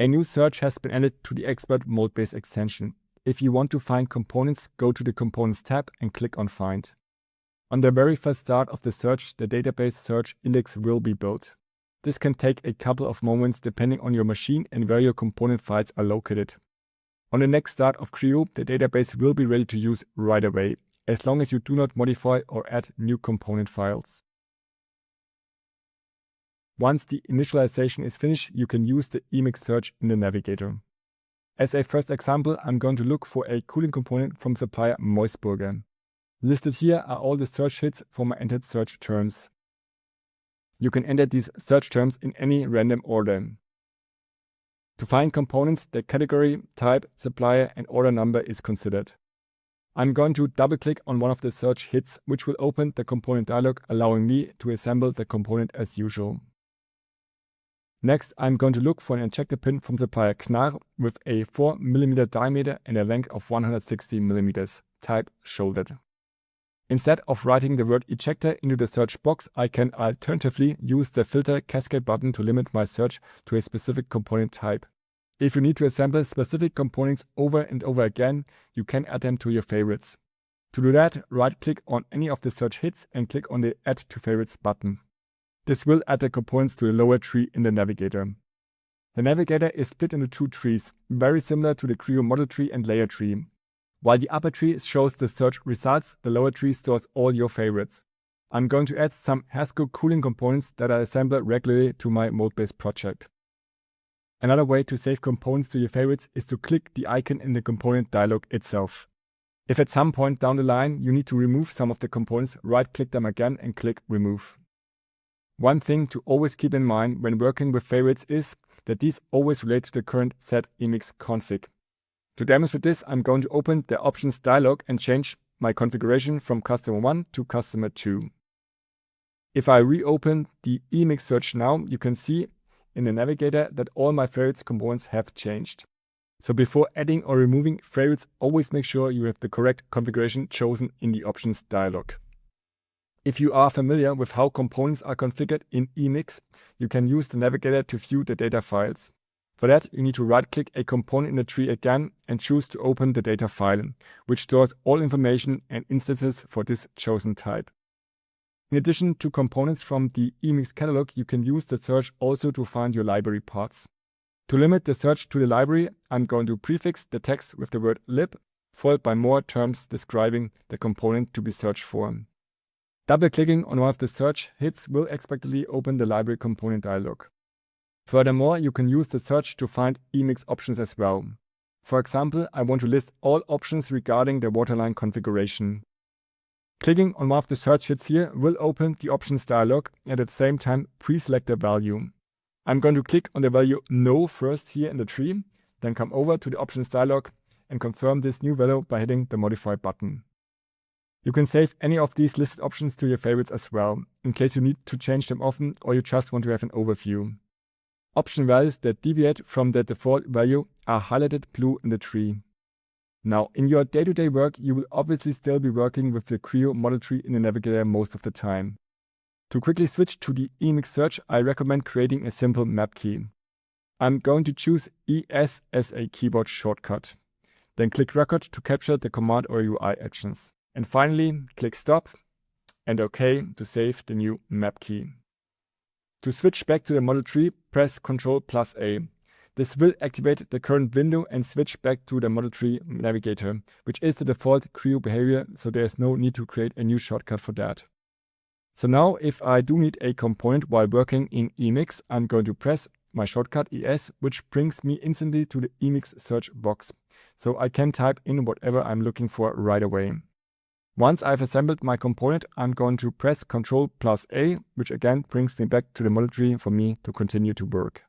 A new search has been added to the expert Moldbase extension. If you want to find components, go to the Components tab and click on Find. On the very first start of the search, the database search index will be built. This can take a couple of moments depending on your machine and where your component files are located. On the next start of Creo, the database will be ready to use right away, as long as you do not modify or add new component files. Once the initialization is finished, you can use the EMX search in the navigator. As a first example, I'm going to look for a cooling component from supplier Moisburger. Listed here are all the search hits for my entered search terms. You can enter these search terms in any random order. To find components, the category, type, supplier, and order number is considered. I'm going to double-click on one of the search hits, which will open the component dialog, allowing me to assemble the component as usual. Next, I'm going to look for an ejector pin from supplier Knarr with a 4 mm diameter and a length of 160 mm, type shouldered. Instead of writing the word ejector into the search box, I can alternatively use the filter cascade button to limit my search to a specific component type. If you need to assemble specific components over and over again, you can add them to your favorites. To do that, right-click on any of the search hits and click on the Add to Favorites button. This will add the components to the lower tree in the navigator. The navigator is split into two trees, very similar to the Creo model tree and layer tree. While the upper tree shows the search results, the lower tree stores all your favorites. I'm going to add some Haskell cooling components that I assemble regularly to my Moldbase project. Another way to save components to your favorites is to click the icon in the component dialog itself. If at some point down the line you need to remove some of the components, right-click them again and click Remove. One thing to always keep in mind when working with favorites is that these always relate to the current set EMX config. To demonstrate this, I'm going to open the Options dialog and change my configuration from Customer 1 to Customer 2. If I reopen the EMX search now, you can see in the navigator that all my favorites components have changed. So before adding or removing favorites, always make sure you have the correct configuration chosen in the Options dialog. If you are familiar with how components are configured in EMX, you can use the navigator to view the data files. For that, you need to right-click a component in the tree again and choose to open the data file, which stores all information and instances for this chosen type. In addition to components from the EMX catalog, you can use the search also to find your library parts. To limit the search to the library, I'm going to prefix the text with the word lib, followed by more terms describing the component to be searched for. Double-clicking on one of the search hits will expectedly open the library component dialog. Furthermore, you can use the search to find EMX options as well. For example, I want to list all options regarding the waterline configuration. Clicking on one of the search hits here will open the Options dialog and at the same time pre-select the value. I'm going to click on the value No first here in the tree, then come over to the Options dialog and confirm this new value by hitting the Modify button. You can save any of these listed options to your favorites as well, in case you need to change them often or you just want to have an overview. Option values that deviate from the default value are highlighted blue in the tree. Now, in your day-to-day work, you will obviously still be working with the Creo model tree in the navigator most of the time. To quickly switch to the EMX search, I recommend creating a simple map key. I'm going to choose ES as a keyboard shortcut. Then click Record to capture the command or UI actions. And finally, click Stop and OK to save the new map key. To switch back to the model tree, press Ctrl+A. This will activate the current window and switch back to the model tree navigator, which is the default Creo behavior, so there's no need to create a new shortcut for that. So now, if I do need a component while working in EMX, I'm going to press my shortcut ES, which brings me instantly to the EMX search box, so I can type in whatever I'm looking for right away. Once I've assembled my component, I'm going to press Ctrl+A, which again brings me back to the model tree for me to continue to work.